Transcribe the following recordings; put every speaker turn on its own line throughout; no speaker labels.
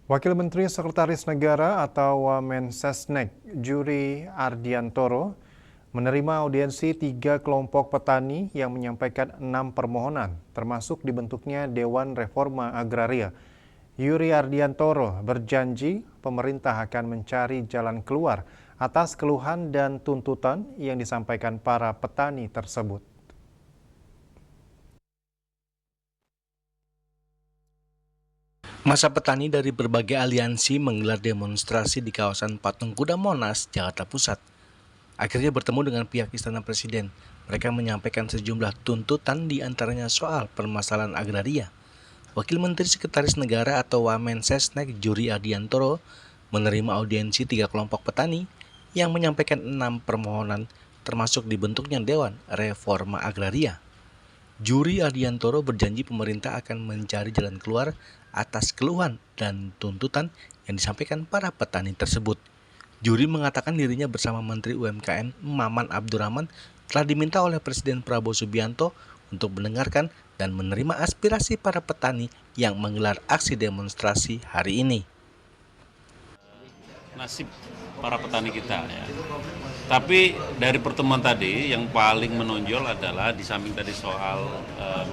Wakil Menteri Sekretaris Negara atau Wamensesnek Juri Ardiantoro menerima audiensi 3 kelompok petani yang menyampaikan 6 permohonan, termasuk dibentuknya Dewan Reforma Agraria. Yuri Ardiantoro berjanji pemerintah akan mencari jalan keluar atas keluhan dan tuntutan yang disampaikan para petani tersebut.
Masa petani dari berbagai aliansi menggelar demonstrasi di kawasan Patung Kuda Monas, Jakarta Pusat. Akhirnya bertemu dengan pihak Istana Presiden. Mereka menyampaikan sejumlah tuntutan di antaranya soal permasalahan agraria. Wakil Menteri Sekretaris Negara atau Wamensesnek Juri Ardiantoro menerima audiensi 3 kelompok petani yang menyampaikan 6 permohonan termasuk dibentuknya Dewan Reforma Agraria. Juri Ardiantoro berjanji pemerintah akan mencari jalan keluar atas keluhan dan tuntutan yang disampaikan para petani tersebut. Juri mengatakan dirinya bersama Menteri UMKM Maman Abdurrahman telah diminta oleh Presiden Prabowo Subianto untuk mendengarkan dan menerima aspirasi para petani yang menggelar aksi demonstrasi hari ini.
Nasib para petani kita ya. Tapi dari pertemuan tadi yang paling menonjol adalah di samping tadi soal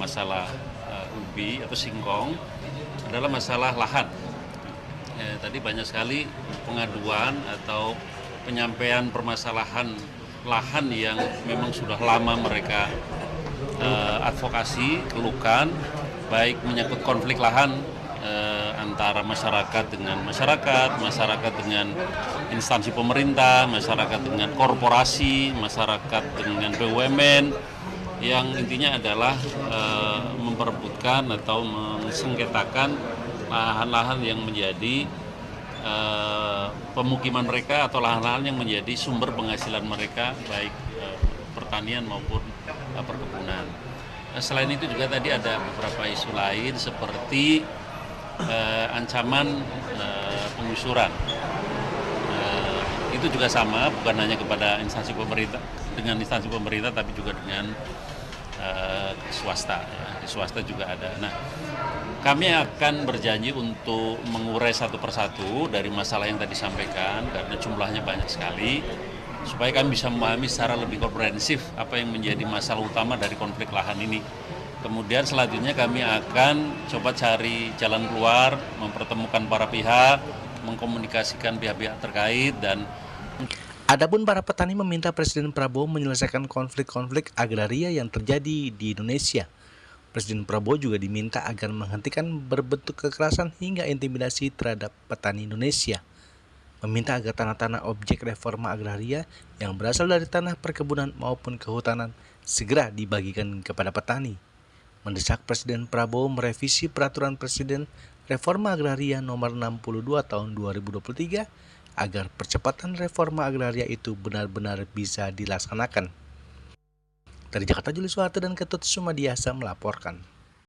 masalah ubi atau singkong adalah masalah lahan. Tadi banyak sekali pengaduan atau penyampaian permasalahan lahan yang memang sudah lama mereka advokasi, keluhkan, baik menyangkut konflik lahan antara masyarakat dengan masyarakat dengan instansi pemerintah, masyarakat dengan korporasi, masyarakat dengan BUMN, yang intinya adalah memperebutkan atau mensengketakan lahan-lahan yang menjadi pemukiman mereka atau lahan-lahan yang menjadi sumber penghasilan mereka, baik pertanian maupun perkebunan. Selain itu juga tadi ada beberapa isu lain seperti ancaman penggusuran. Itu juga sama, bukan hanya kepada instansi pemerintah, tapi juga dengan swasta. Ya. Di swasta juga ada. Nah, kami akan berjanji untuk mengurai satu persatu dari masalah yang tadi disampaikan karena jumlahnya banyak sekali, supaya kami bisa memahami secara lebih komprehensif apa yang menjadi masalah utama dari konflik lahan ini. Kemudian selanjutnya kami akan coba cari jalan keluar, mempertemukan para pihak, mengkomunikasikan pihak-pihak terkait dan
Adapun para petani meminta Presiden Prabowo menyelesaikan konflik-konflik agraria yang terjadi di Indonesia. Presiden Prabowo juga diminta agar menghentikan berbentuk kekerasan hingga intimidasi terhadap petani Indonesia. Meminta agar tanah-tanah objek reforma agraria yang berasal dari tanah perkebunan maupun kehutanan segera dibagikan kepada petani. Mendesak Presiden Prabowo merevisi Peraturan Presiden Reforma Agraria Nomor 62 Tahun 2023 agar percepatan reforma agraria itu benar-benar bisa dilaksanakan. Dari Jakarta, Julius Suharto dan Ketut Sumadiasa melaporkan.